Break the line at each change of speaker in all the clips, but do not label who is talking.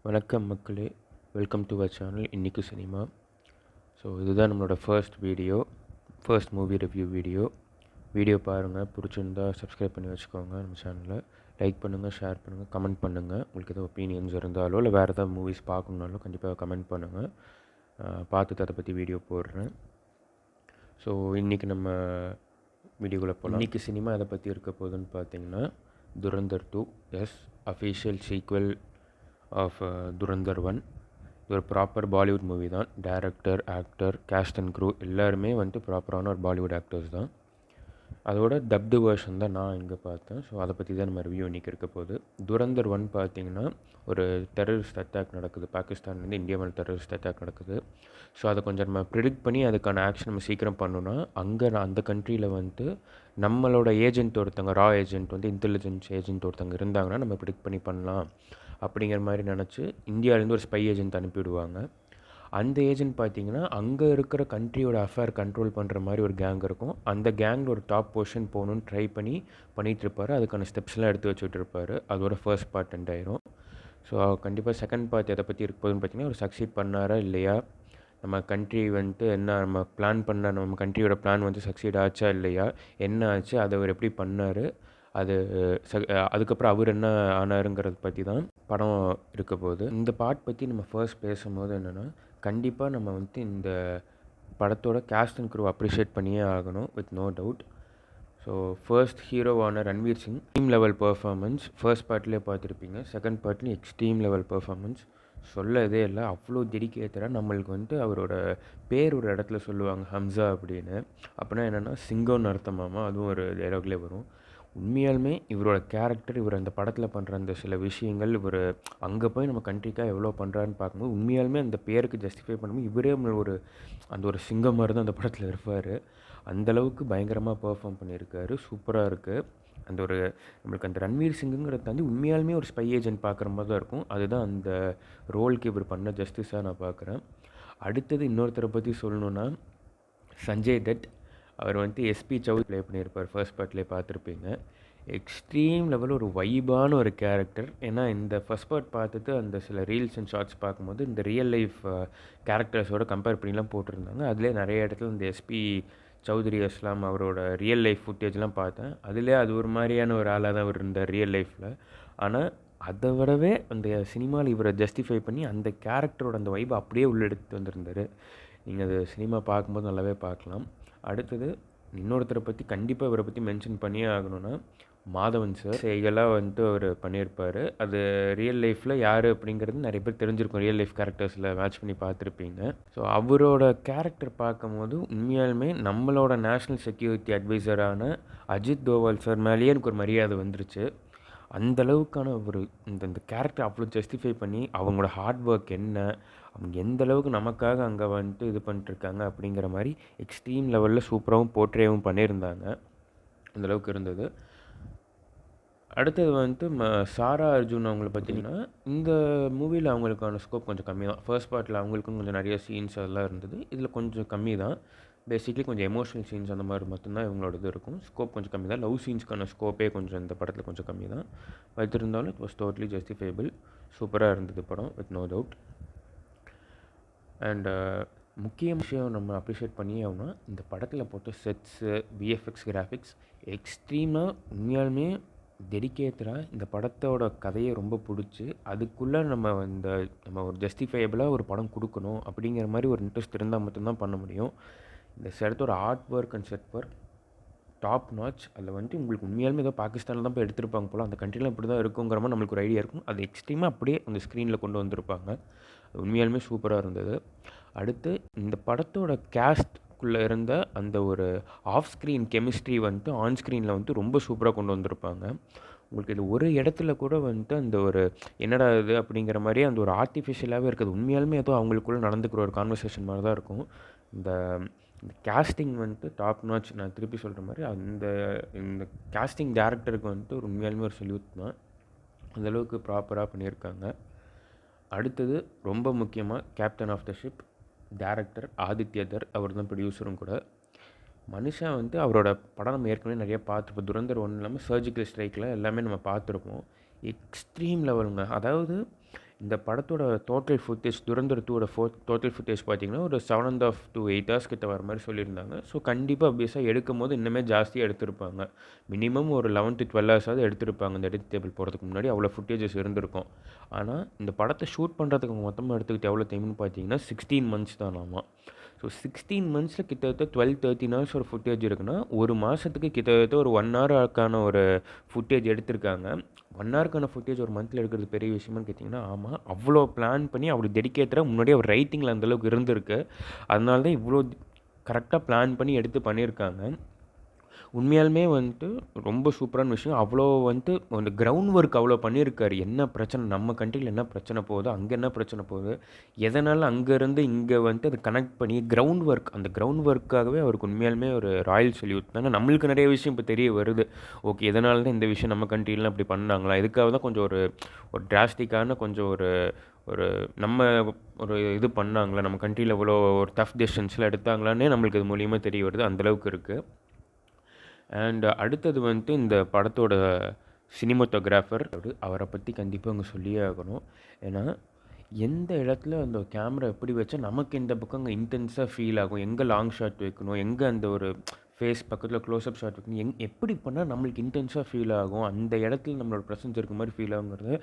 வணக்கம் மக்களே, welcome to our channel இன்னைக்கு சினிமா. ஸோ இதுதான் நம்மளோட ஃபர்ஸ்ட் மூவி ரிவ்யூ வீடியோ பாருங்கள். பிடிச்சிருந்தா சப்ஸ்கிரைப் பண்ணி வச்சுக்கோங்க. நம்ம சேனலை லைக் பண்ணுங்கள், ஷேர் பண்ணுங்கள், கமெண்ட் பண்ணுங்கள். உங்களுக்கு எதாவது ஒப்பீனியன்ஸ் இருந்தாலோ இல்லை வேறு ஏதாவது மூவிஸ் பார்க்கணுன்னாலும் கண்டிப்பாக கமெண்ட் பண்ணுங்கள். பார்த்துட்டு அதை பற்றி வீடியோ போடுறேன். ஸோ இன்றைக்கி நம்ம வீடியோக்குள்ளே போகலாம். இன்றைக்கி சினிமா எதை பற்றி இருக்க போகுதுன்னு பார்த்தீங்கன்னா, Dhurandhar 2 official sequel of Dhurandhar 1. இது ஒரு ப்ராப்பர் பாலிவுட் மூவி தான். Director, actor, cast and crew எல்லாருமே ப்ராப்பரான ஒரு பாலிவுட் ஆக்டர்ஸ் தான். அதோட டப்டு வேர்ஷன் தான் நான் இங்கே பார்த்தேன். ஸோ அதை பற்றி தான் நம்ம ரிவ்யூ இன்றைக்கி இருக்க போகுது. துரந்தர் 1 பார்த்திங்கன்னா ஒரு டெரரிஸ்ட் அட்டாக் நடக்குது. பாகிஸ்தான்லேருந்து இந்தியா மேலே டெரரிஸ்ட் அட்டாக் நடக்குது. ஸோ அதை கொஞ்சம் நம்ம ப்ரிடிக்ட் பண்ணி அதுக்கான ஆக்ஷன் நம்ம சீக்கிரம் பண்ணோன்னா அந்த கண்ட்ரியில் நம்மளோட ஏஜென்ட் ஒருத்தங்க, ரா ஏஜென்ட் இன்டெலிஜென்ஸ் ஏஜென்ட் ஒருத்தங்க இருந்தாங்கன்னா நம்ம ப்ரிடிக்ட் பண்ணி பண்ணலாம் அப்படிங்கிற மாதிரி நினச்சி இந்தியாவிலேருந்து ஒரு ஸ்பை ஏஜென்ட் அனுப்பிவிடுவாங்க. அந்த ஏஜென்ட் பார்த்திங்கன்னா அங்கே இருக்கிற கண்ட்ரியோட அஃபேர் கண்ட்ரோல் பண்ணுற மாதிரி ஒரு கேங் இருக்கும். அந்த கேங்கில் ஒரு டாப் பொசிஷன் போகணுன்னு ட்ரை பண்ணிகிட்ருப்பார். அதுக்கான ஸ்டெப்ஸ்லாம் எடுத்து வச்சுட்ருப்பார். அதோட ஃபர்ஸ்ட் பார்ட் எண்ட் ஆயிரும். ஸோ கண்டிப்பாக செகண்ட் பார்ட் எதை பற்றி இருக்க போகுதுன்னு பார்த்திங்கன்னா, ஒரு சக்சீட் பண்ணாரா இல்லையா, நம்ம கண்ட்ரி என்ன நம்ம பிளான் பண்ண நம்ம கண்ட்ரியோட பிளான் சக்சீட் ஆச்சா இல்லையா, என்ன ஆச்சு, அதை அவர் எப்படி பண்ணார், அது அதுக்கப்புறம் அவர் என்ன ஆனாருங்கிறத பற்றி தான் படம் இருக்க போகுது. இந்த பார்ட் பற்றி நம்ம ஃபர்ஸ்ட் பேசும்போது என்னென்னா, கண்டிப்பாக நம்ம இந்த படத்தோட கேஸ்ட் அண்ட் க்ரூ அப்ரிஷியேட் பண்ணியே ஆகணும், with no doubt. So first ஹீரோவான Ranveer Singh extreme level performance first பார்ட்லேயே பார்த்துருப்பீங்க. செகண்ட் பார்ட்லேயும் எக்ஸ்ட்ரீம் லெவல் பர்ஃபார்மன்ஸ் சொல்லதே இல்லை. அவ்வளோ டெடிக்கேட்டடாக நம்மளுக்கு அவரோட பேர் ஒரு இடத்துல சொல்லுவாங்க, ஹம்சா அப்படின்னு. அப்படின்னா என்னென்னா சிங்கம்னு அர்த்தமாமா. அதுவும் ஒரு டைலாக்லேயே வரும். உண்மையாலுமே இவரோட கேரக்டர், இவர் அந்த படத்தில் பண்ணுற அந்த சில விஷயங்கள், இவர் அங்கே போய் நம்ம கண்ட்ரிக்காக எவ்வளோ பண்ணுறாருன்னு பார்க்கும்போது உண்மையாலுமே அந்த பேருக்கு ஜஸ்டிஃபை பண்ணும்போது இவரே ஒரு சிங்கம் மாதிரி தான் அந்த படத்தில் இருப்பார். அந்தளவுக்கு பயங்கரமாக பெர்ஃபார்ம் பண்ணியிருக்காரு. சூப்பராக இருக்குது. நம்மளுக்கு அந்த ரன்வீர் சிங்குங்கிறத தாண்டி உண்மையாலுமே ஒரு ஸ்பை ஏஜென்ட் பார்க்குற மாதிரி தான் இருக்கும். அதுதான் அந்த ரோலுக்கு இவர் பண்ண ஜஸ்டிஸாக நான் பார்க்குறேன். அடுத்தது இன்னொருத்தரை பற்றி சொல்லணுன்னா, சஞ்சய் தட். அவர் எஸ்பி சௌத்ரி ப்ளே பண்ணியிருப்பார். ஃபர்ஸ்ட் பார்ட்லேயே பார்த்துருப்பீங்க. எக்ஸ்ட்ரீம் லெவலில் ஒரு வைபான ஒரு கேரக்டர். ஏன்னா இந்த ஃபர்ஸ்ட் பார்ட் பார்த்துட்டு அந்த சில ரீல்ஸ் அண்ட் ஷார்ட்ஸ் பார்க்கும்போது இந்த ரியல் லைஃப் கேரக்டர்ஸோடு கம்பேர் பண்ணிலாம் போட்டிருந்தாங்க. அதிலே நிறைய இடத்துல இந்த எஸ்பி சௌத்ரி அஸ்லாம் அவரோட ரியல் லைஃப் ஃபுட்டேஜ்லாம் பார்த்தேன். அதிலே அது ஒரு மாதிரியான ஒரு ஆளாக தான் அவர் இருந்தார் ரியல் லைஃப்பில். ஆனால் அதை விடவே அந்த சினிமாவில் இவரை ஜஸ்டிஃபை பண்ணி அந்த கேரக்டரோட அந்த வைபை அப்படியே உள்ள எடுத்துகிட்டு வந்திருந்தார். நீங்கள் அது சினிமா பார்க்கும்போது நல்லாவே பார்க்கலாம். அடுத்தது இன்னொருத்தரை பற்றி கண்டிப்பாக இவரை பற்றி மென்ஷன் பண்ணியே ஆகணும்னா, மாதவன் சார். இதெல்லாம் அவர் பண்ணியிருப்பார். அது ரியல் லைஃப்பில் யார் அப்படிங்கிறது நிறைய பேர் தெரிஞ்சிருக்கும். ரியல் லைஃப் கேரக்டர்ஸில் மேட்ச் பண்ணி பார்த்துருப்பீங்க. ஸோ அவரோட கேரக்டர் பார்க்கும்போது உண்மையாலுமே நம்மளோட நேஷ்னல் செக்யூரிட்டி அட்வைசரான அஜித் தோவல் சார் மேலேயே எனக்கு ஒரு மரியாதை வந்துருச்சு. அந்தளவுக்கான இந்த கேரக்டர் அவ்வளோ ஜஸ்டிஃபை பண்ணி அவங்களோட ஹார்ட் ஒர்க் என்ன, அவங்க எந்த அளவுக்கு நமக்காக அங்கே இது பண்ணிட்டுருக்காங்க அப்படிங்கிற மாதிரி எக்ஸ்ட்ரீம் லெவலில் சூப்பராகவும் போர்ட்ரேவும் பண்ணியிருந்தாங்க. அந்தளவுக்கு இருந்தது. அடுத்தது சாரா அர்ஜுன் அவங்கள பார்த்தீங்கன்னா, இந்த மூவியில் அவங்களுக்கான ஸ்கோப் கொஞ்சம் கம்மி தான். ஃபர்ஸ்ட் பார்ட்டில் அவங்களுக்கும் கொஞ்சம் நிறைய சீன்ஸ் அதெல்லாம் இருந்தது. இதில் கொஞ்சம் கம்மி தான். பேசிக்லி கொஞ்சம் எமோஷனல் சீன்ஸ் அந்த மாதிரி மட்டும்தான் இவங்களோட இது இருக்கும். ஸ்கோப் கொஞ்சம் கம்மி தான். லவ் சீன்ஸ்க்கான ஸ்கோப்பே கொஞ்சம் இந்த படத்தில் கொஞ்சம் கம்மி தான். வைத்திருந்தாலும் இட் வாஸ் டோட்லி ஜஸ்டிஃபைபிள். சூப்பராக இருந்தது படம், வித் நோ டவுட். அண்ட் முக்கிய விஷயம் நம்ம அப்ரிஷியேட் பண்ணியே ஆகணும், இந்த படத்தில் போட்ட செட்ஸு, விஎஃப்எக்ஸ், கிராஃபிக்ஸ் எக்ஸ்ட்ரீமாக உண்மையாலுமே டெடிக்கேட்டடாக இந்த படத்தோட கதையை ரொம்ப பிடிச்சி அதுக்குள்ளே நம்ம ஒரு ஜஸ்டிஃபையபிளாக ஒரு படம் கொடுக்கணும் அப்படிங்கிற மாதிரி ஒரு இன்ட்ரெஸ்ட் இருந்தால் மட்டும்தான் பண்ண முடியும். இந்த செட்டோட art work and set work top notch. அதில் உங்களுக்கு உண்மையாலுமே ஏதோ பாகிஸ்தானில் தான் போய் எடுத்திருப்பாங்க போல். அந்த கண்ட்ரிலாம் இப்படி தான் இருக்குங்கிற மாதிரி நம்மளுக்கு ஒரு ஐடியா இருக்கும். அது எக்ஸ்ட்ரீமாக அப்படியே அந்த ஸ்க்ரீனில் கொண்டு வந்திருப்பாங்க. உண்மையாலுமே சூப்பராக இருந்தது. அடுத்து இந்த படத்தோட கேஸ்ட்குள்ளே இருந்த அந்த ஒரு ஆஃப் ஸ்க்ரீன் கெமிஸ்ட்ரி ஆன் ஸ்க்ரீனில் ரொம்ப சூப்பராக கொண்டு வந்திருப்பாங்க. உங்களுக்கு இது ஒரு இடத்துல கூட அந்த ஒரு என்னடா இது அப்படிங்கிற மாதிரி அந்த ஒரு ஆர்டிஃபிஷியலாகவே இருக்குது. உண்மையாலுமே ஏதோ அவங்களுக்குள்ளே நடந்துக்கிற ஒரு கான்வர்சேஷன் மாதிரி தான் இருக்கும். இந்த கேஸ்டிங் டாப் நாச். நான் திருப்பி சொல்கிற மாதிரி இந்த கேஸ்டிங் டேரக்டருக்கு ஒரு உண்மையாலுமே ஒரு சல்யூட் தான். அந்தளவுக்கு ப்ராப்பராக பண்ணியிருக்காங்க. அடுத்தது ரொம்ப முக்கியமாக captain of the ship director Aditya Dhar. அவர் தான் ப்ரொடியூசரும் கூட. மனுஷன் அவரோட படம் நம்ம ஏற்கனவே நிறைய பார்த்துருப்போம். துரந்தர் 1 இல்லாமல் சர்ஜிக்கல் ஸ்ட்ரைக்கில் எல்லாமே நம்ம பார்த்துருப்போம். எக்ஸ்ட்ரீம் லெவலுங்க. அதாவது இந்த படத்தோட டோட்டல் ஃபுட்டேஜ் துரந்தர் 2ஓட டோட்டல் ஃபுட்டேஜ் பார்த்தீங்கன்னா ஒரு 7.5 to 8 hours கிட்ட வர மாதிரி சொல்லியிருந்தாங்க. ஸோ கண்டிப்பாக ஆப்வியஸாக எடுக்கும்போது இன்னுமே ஜாஸ்தியாக எடுத்திருப்பாங்க. மினிமம் ஒரு 11 to 12 ஹவர்ஸாவது எடுத்திருப்பாங்க இந்த எடிட் டேபிள் போகிறதுக்கு முன்னாடி. அவ்வளோ ஃபுட்டேஜஸ் இருந்திருக்கும். ஆனால் இந்த படத்தை ஷூட் பண்ணுறதுக்கு மொத்தமாக எடுத்துக்கிட்டு எவ்வளோ டைம்னு பார்த்தீங்கன்னா 16 months தானாமா. ஸோ 16 monthஸில் கிட்டத்தட்ட 12-13 hours ஒரு ஃபுட்டேஜ் இருக்குன்னா ஒரு மாதத்துக்கு கிட்டத்தட்ட ஒரு 1 hourக்கான ஒரு ஃபுட்டேஜ் எடுத்திருக்காங்க. 1 hourக்கான ஃபுட்டேஜ் ஒரு மந்த்தில் எடுக்கிறது பெரிய விஷயமான்னு கேட்டிங்கன்னா ஆமாம். அவ்வளோ பிளான் பண்ணி அவர் டெடிகேட்டடாக முன்னாடியே அவர் ரைட்டிங்கில் அந்தளவுக்கு இருந்திருக்கு. அதனால தான் இவ்வளோ கரெக்டாக பிளான் பண்ணி எடுத்து பண்ணியிருக்காங்க. உண்மையாலுமே வந்துட்டு ரொம்ப சூப்பரான விஷயம். அவ்வளோ வந்துட்டு அந்த கிரவுண்ட் ஒர்க் அவ்வளோ பண்ணியிருக்காரு. என்ன பிரச்சனை நம்ம கண்ட்ரியில் என்ன பிரச்சனை போகுது, அங்கே என்ன பிரச்சனை போகுது, எதனால் அங்கேருந்து இங்கே வந்துட்டு அதை கனெக்ட் பண்ணி கிரவுண்ட் ஒர்க், அந்த கிரவுண்ட் ஒர்க்காகவே அவருக்கு உண்மையாலுமே ஒரு ராயல் சல்யூட் தானே. நம்மளுக்கு நிறைய விஷயம் இப்போ தெரிய வருது. ஓகே, எதனால தான் இந்த விஷயம் நம்ம கண்ட்ரிலாம் அப்படி பண்ணாங்களா, இதுக்காக தான் கொஞ்சம் ஒரு டிராஸ்டிக்கான கொஞ்சம் ஒரு நம்ம ஒரு இது பண்ணாங்களா, நம்ம கண்ட்ரியில் இவ்வளோ ஒரு டஃப் டெசிஷன்ஸ்லாம் எடுத்தாங்களான்னே நம்மளுக்கு இது மூலியமாக தெரிய வருது. அந்தளவுக்கு இருக்குது. அண்ட் அடுத்தது வந்துட்டு இந்த படத்தோட சினிமோட்டோகிராஃபர், அவரை பற்றி கண்டிப்பாக அங்கே சொல்லியே ஆகணும். ஏன்னா எந்த இடத்துல அந்த கேமரா எப்படி வச்சா நமக்கு இந்த பக்கம் அங்கே இன்டென்ஸாக ஃபீல் ஆகும், எங்கே லாங் ஷாட் வைக்கணும், எங்கே அந்த ஒரு ஃபேஸ் பக்கத்தில் க்ளோஸ்அப் ஷாட் வைக்கணும், எப்படி பண்ணால் நம்மளுக்கு இன்டென்ஸாக ஃபீல் ஆகும், அந்த இடத்துல நம்மளோட ப்ரெசன்ஸ் இருக்க மாதிரி ஃபீல் ஆகுங்கிறத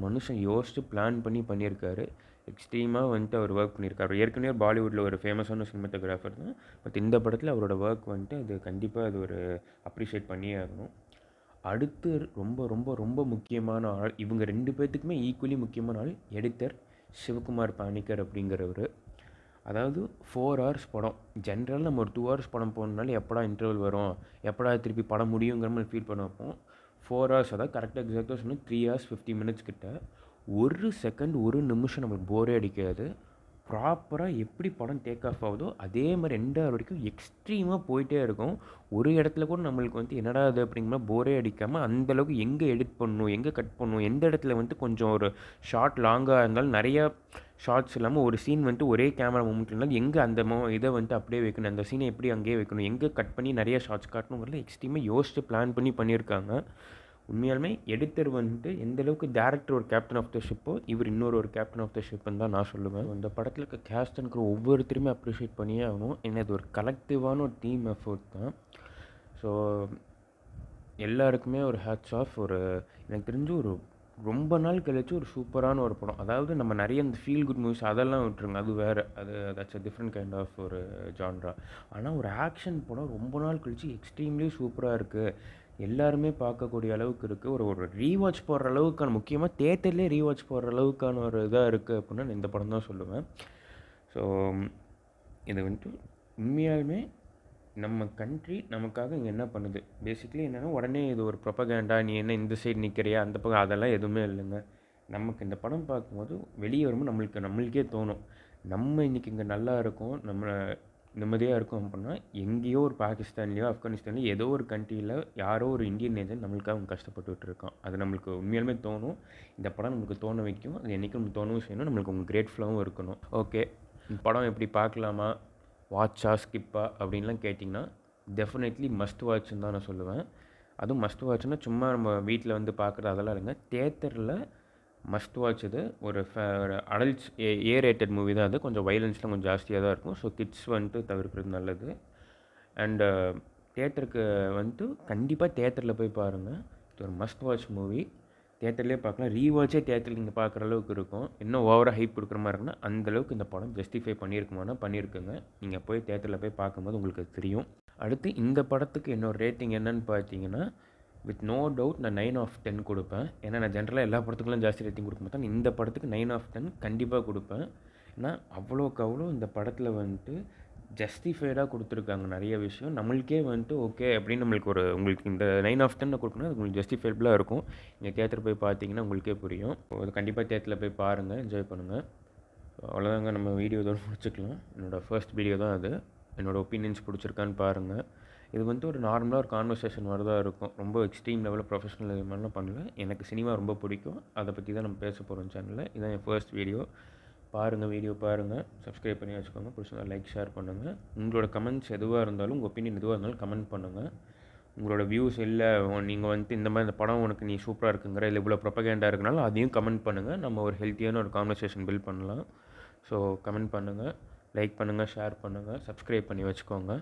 மனுஷன் யோசித்து பிளான் பண்ணி பண்ணியிருக்காரு. எக்ஸ்ட்ரீமாக வந்துட்டு அவர் ஒர்க் பண்ணியிருக்காரு. ஏற்கனவே பாலிவுட்டில் ஒரு ஃபேமஸான சினிமாட்டோகிராஃபர் தான். பட் இந்த படத்தில் அவரோட ஒர்க் வந்துட்டு அது கண்டிப்பாக அது ஒரு அப்ரிஷியேட் பண்ணியே ஆகணும். அடுத்து ரொம்ப ரொம்ப ரொம்ப முக்கியமான ஆள், இவங்க 2 பேர்த்துக்குமே ஈக்குவலி முக்கியமான ஆள் எடிட்டர் சிவகுமார் பாணிக்கர் அப்படிங்கிறவர். அதாவது 4 hours படம். ஜென்ரலாக நம்ம ஒரு 2 hours படம் போகணுனால எப்படா இன்டர்வல் வரும், எப்படா திருப்பி படம் முடியுங்கிற மாதிரி ஃபீல் பண்ண வைப்போம். 4 hours, அதாவது கரெக்டாக எக்ஸாக்டாக சொன்னால் 3 hours 50 minutes கிட்ட. ஒரு செகண்ட் ஒரு நிமிஷம் நம்மளுக்கு போரே அடிக்காது. ப்ராப்பராக எப்படி படம் டேக் ஆஃப் ஆகுதோ அதே மாதிரி 2 hour வரைக்கும் எக்ஸ்ட்ரீமாக போயிட்டே இருக்கும். ஒரு இடத்துல கூட நம்மளுக்கு வந்துட்டு என்னடா அது அப்படிங்கிற போரே அடிக்காமல் அந்தளவுக்கு எங்கே எடிட் பண்ணணும், எங்கே கட் பண்ணணும், எந்த இடத்துல வந்துட்டு கொஞ்சம் ஒரு ஷார்ட் லாங்காக இருந்தாலும் நிறையா ஷார்ட்ஸ் இல்லாமல் ஒரு சீன் வந்துட்டு ஒரே கேமரா மூமெண்ட் இருந்தாலும் எங்கே அந்த இதை வந்துட்டு அப்படியே வைக்கணும், அந்த சீனை எப்படி அங்கேயே வைக்கணும், எங்கே கட் பண்ணி நிறைய ஷார்ட்ஸ் காட்டணுங்கிறத எக்ஸ்ட்ரீமாக யோசித்து பிளான் பண்ணி பண்ணியிருக்காங்க. உண்மையாலுமே எடிட்டர் வந்துட்டு எந்தளவுக்கு டேரக்டர் ஒரு கேப்டன் ஆஃப் த ஷிப்போ, இவர் இன்னொரு கேப்டன் ஆஃப் த ஷிப்புன்னு தான் நான் சொல்லுவேன். இந்த படத்தில் இருக்க கேஸ்டனுக்கு ஒவ்வொருத்தருமே அப்ரிஷியேட் பண்ணியே ஆகணும். ஏன்னா இது ஒரு கலெக்டிவான ஒரு டீம் எஃபோர்ட் தான். ஸோ எல்லாருக்குமே ஒரு ஹேட்ஸ் ஆஃப். எனக்கு தெரிஞ்சு ரொம்ப நாள் கழிச்சு ஒரு சூப்பரான ஒரு படம். அதாவது நம்ம நிறைய இந்த ஃபீல் குட் மூவிஸ் அதெல்லாம் விட்டுருங்க, அது வேறு, that's a different kind of ஒரு ஜான்ரா. ஆனால் ஒரு ஆக்ஷன் படம் ரொம்ப நாள் கழிச்சு எக்ஸ்ட்ரீம்லி சூப்பராக இருக்குது, எல்லாருமே பார்க்கக்கூடிய அளவுக்கு இருக்குது, ஒரு ரீவாட்ச் போடுற அளவுக்கான, முக்கியமாக தேட்டர்லேயே ரீவாட்ச் போடுற அளவுக்கான ஒரு இதாக இருக்குது அப்படின்னா நான் இந்த படம் தான் சொல்லுவேன். ஸோ இது வந்துட்டு உண்மையாலுமே நம்ம கண்ட்ரி நமக்காக இங்கே என்ன பண்ணுது, பேசிக்கலி என்னென்னா உடனே இது ஒரு ப்ரொபகேண்டா, நீ என்ன இந்த சைடு நிற்கிறியா அந்த பக்கம், அதெல்லாம் எதுவுமே இல்லைங்க. நமக்கு இந்த படம் பார்க்கும்போது வெளியே வரும்போது நம்மளுக்கே தோணும், நம்ம இன்றைக்கி இங்கே நல்லா இருக்கோம், நம்ம நிம்மதியாக இருக்கும் அப்படின்னா எங்கேயோ ஒரு பாகிஸ்தான்லேயோ ஆப்கானிஸ்தான்லேயோ ஏதோ ஒரு கண்ட்ரியில் யாரோ ஒரு இந்தியன் நேஜன் நம்மளுக்காக அவங்க கஷ்டப்பட்டுட்டு இருக்கான். அது நம்மளுக்கு உண்மையாலுமே தோணும். இந்த படம் நம்மளுக்கு தோண வைக்கும். அது என்றைக்கும் நம்ம தோணவும் செய்யணும். நம்மளுக்கு உங்கள் கிரேட்ஃபுல்லாகவும் இருக்கணும். ஓகே, இந்த படம் எப்படி பார்க்கலாமா, வாட்சா ஸ்கிப்பா அப்படின்லாம் கேட்டிங்கன்னா டெஃபினெட்லி மஸ்ட் வாட்ச்னு தான் நான் சொல்லுவேன். அதுவும் மஸ்ட் வாட்ச்னா சும்மா நம்ம வீட்டில் வந்து பார்க்குறது அதெல்லாம் இல்லைங்க. தியேட்டரில் மஸ்ட் வாட்ச். இது ஒரு அடல்ட்ஸ் ஏ ரேட்டட் மூவி தான். அது கொஞ்சம் வைலன்ஸ்லாம் கொஞ்சம் ஜாஸ்தியாக தான் இருக்கும். ஸோ கிட்ஸ் வந்துட்டு தவிர்க்கிறது நல்லது. அண்டு தியேட்டருக்கு வந்துட்டு கண்டிப்பாக தியேட்டரில் போய் பாருங்கள். இது ஒரு மஸ்ட் வாட்ச் மூவி. தியேட்டர்லேயே பார்க்கலாம். ரீவாட்சே தியேட்டரில் நீங்கள் பார்க்குற அளவுக்கு இருக்கும். இன்னும் ஓவராக ஹைப் கொடுக்குற மாதிரி இருக்குன்னா அந்தளவுக்கு இந்த படம் ஜஸ்டிஃபை பண்ணியிருக்குமானா பண்ணியிருக்குங்க. நீங்கள் போய் தியேட்டரில் போய் பார்க்கும்போது உங்களுக்கு தெரியும். அடுத்து இந்த படத்துக்கு என்னோட ரேட்டிங் என்னன்னு பார்த்தீங்கன்னா, வித் நோ டவுட் நான் 9/10 கொடுப்பேன். ஏன்னா நான் ஜென்ரலாக எல்லா படத்துக்குலாம் ஜாஸ்தி ரேட்டிங் கொடுக்க மாட்டேன். இந்த படத்துக்கு 9/10 கண்டிப்பாக கொடுப்பேன். ஏன்னா அவ்வளோக்கு அவ்வளோ இந்த படத்தில் வந்துட்டு ஜஸ்டிஃபைடாக கொடுத்துருக்காங்க நிறைய விஷயம். நம்மளுக்கே வந்துட்டு ஓகே அப்படின்னு உங்களுக்கு இந்த 9/10 கொடுக்கணும், அது உங்களுக்கு ஜஸ்டிஃபைபிளாக இருக்கும். நீங்கள் தியேட்டர் போய் பார்த்தீங்கன்னா உங்களுக்கே புரியும். அது கண்டிப்பாக தியேட்டரில் போய் பாருங்கள், என்ஜாய் பண்ணுங்கள். அவ்வளோதாங்க, நம்ம வீடியோ இதோட முடிச்சுக்கலாம். என்னோடய ஃபர்ஸ்ட் வீடியோ தான் அது. என்னோடய ஒப்பீனியன்ஸ் பிடிச்சிருக்கான்னு பாருங்கள். இது வந்துட்டு ஒரு நார்மலாக ஒரு கான்வர்சேஷன் மாதிரி தான் இருக்கும். ரொம்ப எக்ஸ்ட்ரீம் லெவலில் ப்ரொஃபஷனல் இது மாதிரிலாம் பண்ணல. எனக்கு சினிமா ரொம்ப பிடிக்கும், அதை பற்றி தான் நம்ம பேச போகிறோம் சேனலில். இதுதான் என் ஃபர்ஸ்ட் வீடியோ. பாருங்கள், வீடியோ பாருங்கள், சப்ஸ்கிரைப் பண்ணி வச்சுக்கோங்க. பிடிச்சிருந்தா லைக் ஷேர் பண்ணுங்கள். உங்களோட கமெண்ட்ஸ் எதுவாக இருந்தாலும், உங்கள் ஒப்பீனியன் எதுவாக இருந்தாலும் கமெண்ட் பண்ணுங்கள். உங்களோட வியூஸ் இல்லை, நீங்கள் வந்துட்டு இந்த மாதிரி இந்த படம் உனக்கு நீ சூப்பராக இருக்குங்கிற இல்லை இவ்வளோ ப்ரொபகேண்டா இருக்குனாலும் அதையும் கமெண்ட் பண்ணுங்கள். நம்ம ஒரு ஹெல்த்தியான ஒரு கான்வர்சேஷன் பில்ட் பண்ணலாம். ஸோ கமெண்ட் பண்ணுங்கள், லைக் பண்ணுங்கள், ஷேர் பண்ணுங்கள், சப்ஸ்கிரைப் பண்ணி வச்சுக்கோங்க.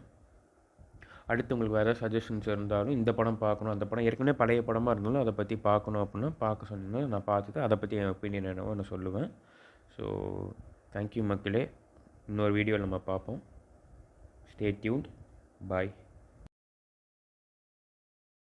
அடுத்து உங்களுக்கு வேறு சஜஷன்ஸ் இருந்தாலும் இந்த படம் பார்க்கணும், அந்த படம் ஏற்கனவே பழைய படமாக இருந்தாலும் அதை பற்றி பார்க்கணும் அப்படின்னா பார்க்க சொன்னீங்கன்னா நான் பார்த்துட்டு அதை பற்றி என் ஒப்பீனியன் என்னவோ நான் சொல்லுவேன். ஸோ தேங்க்யூ மக்களே. இன்னொரு வீடியோவில் நம்ம பார்ப்போம். Stay tuned. பாய்.